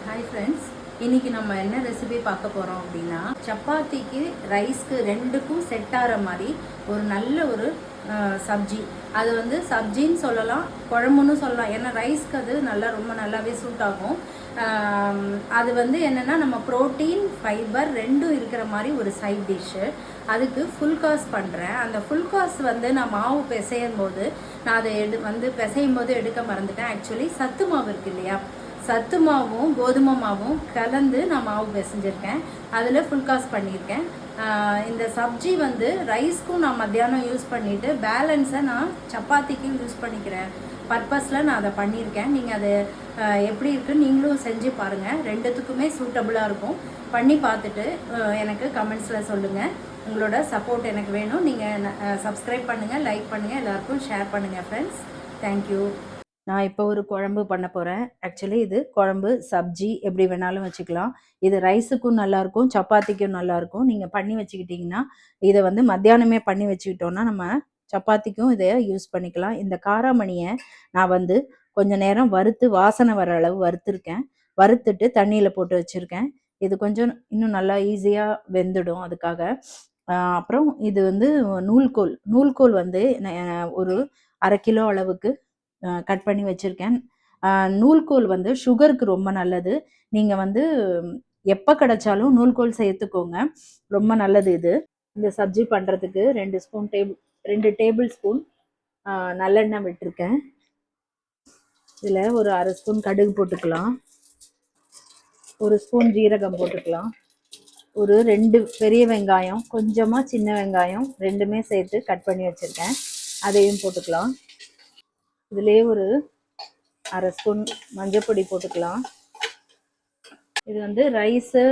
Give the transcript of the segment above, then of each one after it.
Hi friends, இன்றைக்கி நம்ம என்ன ரெசிபி பார்க்க போகிறோம் அப்படின்னா, சப்பாத்திக்கு ரைஸ்க்கு ரெண்டுக்கும் செட் ஆகிற மாதிரி ஒரு நல்ல ஒரு சப்ஜி. அது வந்து சப்ஜின்னு சொல்லலாம், குழம்புன்னு சொல்லலாம். ஏன்னா ரைஸ்க்கு அது ரொம்ப நல்லாவே சூட் ஆகும். அது வந்து என்னென்னா, நம்ம ப்ரோட்டீன் ஃபைபர் ரெண்டும் இருக்கிற மாதிரி ஒரு சைட் டிஷ்ஷு. அதுக்கு ஃபுல் காஸ் பண்ணுறேன். அந்த ஃபுல் காஸ் வந்து நான் மாவு பிசையும் போது நான் அதை பிசையும் போது எடுக்க மறந்துட்டேன். ஆக்சுவலி சத்து மாவு இருக்குது இல்லையா, சத்து மாவும் கோதுமை மாவும் கலந்து நான் மாவு பிசைஞ்சிருக்கேன். அதில் ஃபுல் காஸ் பண்ணியிருக்கேன். இந்த சப்ஜி வந்து ரைஸ்க்கும் நான் மத்தியானம் யூஸ் பண்ணிவிட்டு பேலன்ஸை நான் சப்பாத்திக்கும் யூஸ் பண்ணிக்கிறேன் பர்பஸில் நான் அதை பண்ணியிருக்கேன். நீங்கள் அது எப்படி இருக்குன்னு நீங்களும் செஞ்சு பாருங்கள். ரெண்டுத்துக்குமே சூட்டபுளாக இருக்கும். பண்ணி பார்த்துட்டு எனக்கு கமெண்ட்ஸில் சொல்லுங்கள். உங்களோட சப்போர்ட் எனக்கு வேணும். நீங்கள் சப்ஸ்கிரைப் பண்ணுங்கள், லைக் பண்ணுங்கள், எல்லாருக்கும் ஷேர் பண்ணுங்கள் ஃப்ரெண்ட்ஸ். தேங்க்யூ. நான் இப்போ ஒரு குழம்பு பண்ண போகிறேன். ஆக்சுவலி இது குழம்பு சப்ஜி எப்படி வேணாலும் வச்சுக்கலாம். இது ரைஸுக்கும் நல்லாயிருக்கும், சப்பாத்திக்கும் நல்லாயிருக்கும். நீங்கள் பண்ணி வச்சுக்கிட்டிங்கன்னா, இதை வந்து மத்தியானமே பண்ணி வச்சுக்கிட்டோன்னா நம்ம சப்பாத்திக்கும் இதை யூஸ் பண்ணிக்கலாம். இந்த காராமணியை நான் வந்து கொஞ்சம் நேரம் வறுத்து வாசனை வர அளவு வறுத்துருக்கேன். வறுத்துட்டு தண்ணியில் போட்டு வச்சுருக்கேன். இது கொஞ்சம் இன்னும் நல்லா ஈஸியாக வெந்துடும் அதுக்காக. அப்புறம் இது வந்து நூல்கோல் வந்து ஒரு 1/2 கிலோ அளவுக்கு கட் பண்ணி வச்சுருக்கேன். நூல்கோல் வந்து சுகருக்கு ரொம்ப நல்லது. நீங்கள் வந்து எப்போ கிடைச்சாலும் நூல்கோல் சேர்த்துக்கோங்க, ரொம்ப நல்லது இது. இந்த சப்ஜி பண்ணுறதுக்கு 2 டேபிள் ஸ்பூன் நல்லெண்ணெய் விட்டுருக்கேன். இதில் ஒரு 1/2 ஸ்பூன் கடுகு போட்டுக்கலாம், 1 ஸ்பூன் ஜீரகம் போட்டுக்கலாம், ஒரு 2 பெரிய வெங்காயம், கொஞ்சமாக சின்ன வெங்காயம் ரெண்டுமே சேர்த்து கட் பண்ணி வச்சுருக்கேன், அதையும் போட்டுக்கலாம். இதுலேயே ஒரு 1/2 ஸ்பூன் மஞ்சப்பொடி போட்டுக்கலாம். இது வந்து ரைஸு,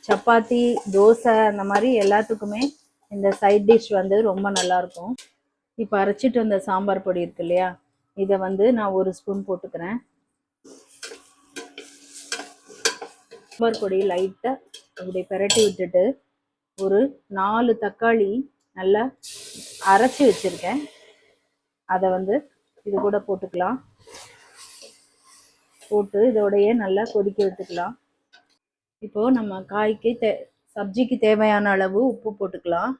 சப்பாத்தி, தோசை அந்த மாதிரி எல்லாத்துக்குமே இந்த சைட் டிஷ் வந்து ரொம்ப நல்லாயிருக்கும். இப்போ அரைச்சிட்டு வந்த சாம்பார் பொடி இருக்கு இல்லையா, இதை வந்து நான் 1 ஸ்பூன் போட்டுக்கிறேன். சாம்பார் பொடி லைட்டாக அப்படி பிரட்டி விட்டுட்டு ஒரு 4 தக்காளி நல்லா அரைச்சி வச்சுருக்கேன், அதை வந்து இது கூட போட்டுக்கலாம். போட்டு இதோடையே நல்லா கொதிக்க விட்டுக்கலாம். இப்போது நம்ம சப்ஜிக்கு தேவையான அளவு உப்பு போட்டுக்கலாம்.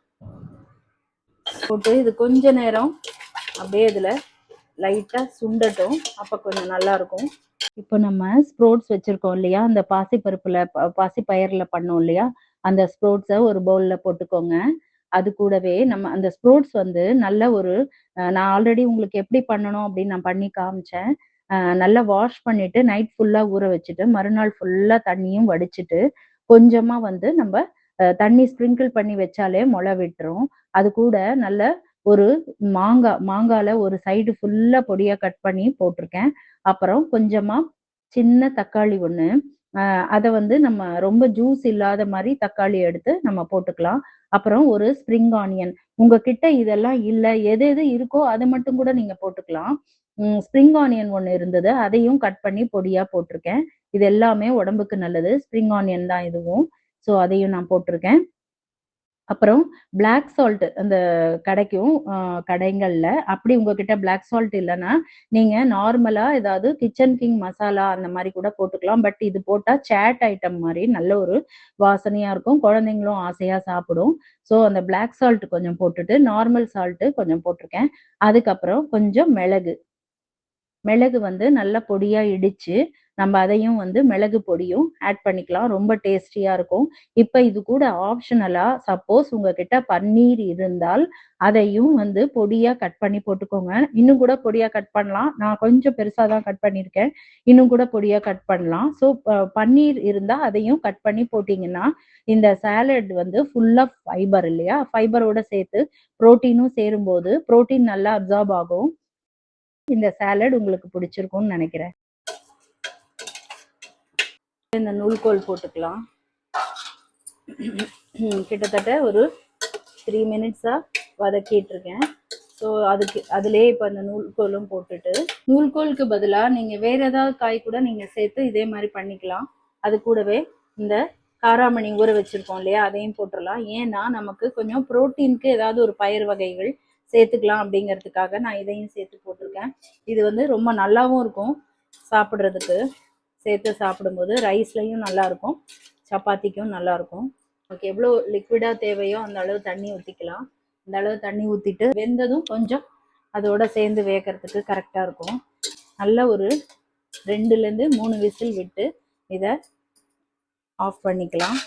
போட்டு இது கொஞ்ச நேரம் அப்படியே இதில் லைட்டாக சுண்டட்டும், அப்போ கொஞ்சம் நல்லாயிருக்கும். இப்போ நம்ம ஸ்ப்ரோட்ஸ் வச்சுருக்கோம் இல்லையா, அந்த பாசிப்பயிரில் பண்ணோம் இல்லையா, அந்த ஸ்ப்ரோட்ஸை ஒரு பவுலில் போட்டுக்கோங்க. அது கூடவே நம்ம அந்த ஸ்ப்ரோட்ஸ் வந்து நல்ல ஒரு நான் ஆல்ரெடி உங்களுக்கு எப்படி பண்ணணும் அப்படின்னு நான் பண்ணி காமிச்சேன். நல்லா வாஷ் பண்ணிவிட்டு நைட் ஃபுல்லாக ஊற வச்சுட்டு மறுநாள் ஃபுல்லாக தண்ணியும் வடிச்சிட்டு கொஞ்சமாக வந்து நம்ம தண்ணி ஸ்ப்ரிங்கிள் பண்ணி வச்சாலே முளை விட்டுரும். அது கூட நல்ல ஒரு மாங்காயில் ஒரு சைடு ஃபுல்லாக பொடியாக கட் பண்ணி போட்டிருக்கேன். அப்புறம் கொஞ்சமாக சின்ன தக்காளி ஒன்று, அதை வந்து நம்ம ரொம்ப ஜூஸ் இல்லாத மாதிரி தக்காளி எடுத்து நம்ம போட்டுக்கலாம். அப்புறம் ஒரு ஸ்ப்ரிங் ஆனியன், உங்ககிட்ட இதெல்லாம் இல்லை, எது எது இருக்கோ அதை மட்டும் கூட நீங்கள் போட்டுக்கலாம். ஸ்ப்ரிங் ஆனியன் ஒன்று இருந்தது, அதையும் கட் பண்ணி பொடியாக போட்டிருக்கேன். இது எல்லாமே உடம்புக்கு நல்லது. ஸ்ப்ரிங் ஆனியன் தான் இதுவும், ஸோ அதையும் நான் போட்டிருக்கேன். அப்புறம் பிளாக் சால்ட் அந்த கிடைக்கும் கடைகளில். அப்படி உங்ககிட்ட பிளாக் சால்ட் இல்லைன்னா நீங்கள் நார்மலாக ஏதாவது கிச்சன் கிங் மசாலா அந்த மாதிரி கூட போட்டுக்கலாம். பட் இது போட்டால் சேட் ஐட்டம் மாதிரி நல்ல ஒரு வாசனையாக இருக்கும், குழந்தைங்களும் ஆசையாக சாப்பிடும். ஸோ அந்த பிளாக் சால்ட் கொஞ்சம் போட்டுட்டு நார்மல் சால்ட்டு கொஞ்சம் போட்டிருக்கேன். அதுக்கப்புறம் கொஞ்சம் மிளகு வந்து நல்லா பொடியாக இடித்து நம்ம அதையும் வந்து மிளகு பொடியும் ஆட் பண்ணிக்கலாம், ரொம்ப டேஸ்டியாக இருக்கும். இப்போ இது கூட ஆப்ஷனலாக சப்போஸ் உங்ககிட்ட பன்னீர் இருந்தால் அதையும் வந்து பொடியாக கட் பண்ணி போட்டுக்கோங்க. இன்னும் கூட பொடியாக கட் பண்ணலாம், நான் கொஞ்சம் பெருசாக தான் கட் பண்ணியிருக்கேன், இன்னும் கூட பொடியாக கட் பண்ணலாம். ஸோ பன்னீர் இருந்தால் அதையும் கட் பண்ணி போட்டிங்கன்னா இந்த சாலட் வந்து ஃபுல்லாக ஃபைபர் இல்லையா, ஃபைபரோட சேர்த்து ப்ரோட்டீனும் சேரும்போது ப்ரோட்டீன் நல்லா அப்சார்ப் ஆகும். இந்த சாலட் உங்களுக்கு பிடிச்சிருக்கும்னு நினைக்கிறேன். இந்த நூல்கோல் போட்டுக்கலாம். கிட்டத்தட்ட ஒரு 3 மினிட்ஸாக வதக்கிட்டு இருக்கேன். ஸோ அதுலேயே இப்போ இந்த நூல்கோலும் போட்டுட்டு, நூல்கோலுக்கு பதிலாக நீங்கள் வேறு ஏதாவது காய் கூட நீங்கள் சேர்த்து இதே மாதிரி பண்ணிக்கலாம். அது கூடவே இந்த காராமணி ஊற வச்சுருக்கோம் இல்லையா, அதையும் போட்டுடலாம். ஏன்னா நமக்கு கொஞ்சம் ப்ரோட்டீனுக்கு ஏதாவது ஒரு பயிர் வகைகள் சேர்த்துக்கலாம் அப்படிங்கிறதுக்காக நான் இதையும் சேர்த்து போட்டிருக்கேன். இது வந்து ரொம்ப நல்லாவும் இருக்கும் சாப்பிட்றதுக்கு. சேர்த்து சாப்பிடும்போது ரைஸ்லையும் நல்லாயிருக்கும், சப்பாத்திக்கும் நல்லாயிருக்கும். நமக்கு எவ்வளோ லிக்விடாக தேவையோ அந்த அளவு தண்ணி ஊற்றிக்கலாம். அந்த அளவு தண்ணி ஊற்றிட்டு வெந்ததும் கொஞ்சம் அதோட சேர்ந்து வேகிறதுக்கு கரெக்டாக இருக்கும். நல்ல ஒரு 2லேருந்து 3 விசில் விட்டு இதை ஆஃப் பண்ணிக்கலாம்.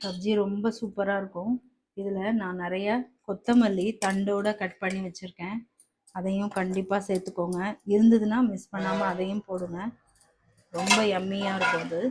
சப்ஜி ரொம்ப சூப்பராக இருக்கும். இதில் நான் நிறைய கொத்தமல்லி தண்டோடு கட் பண்ணி வச்சுருக்கேன். அதையும் கண்டிப்பாக சேர்த்துக்கோங்க. இருந்ததுன்னா மிஸ் பண்ணாமல் அதையும் போடுங்க. ரொம்ப யம்மியாக இருக்கும் அது.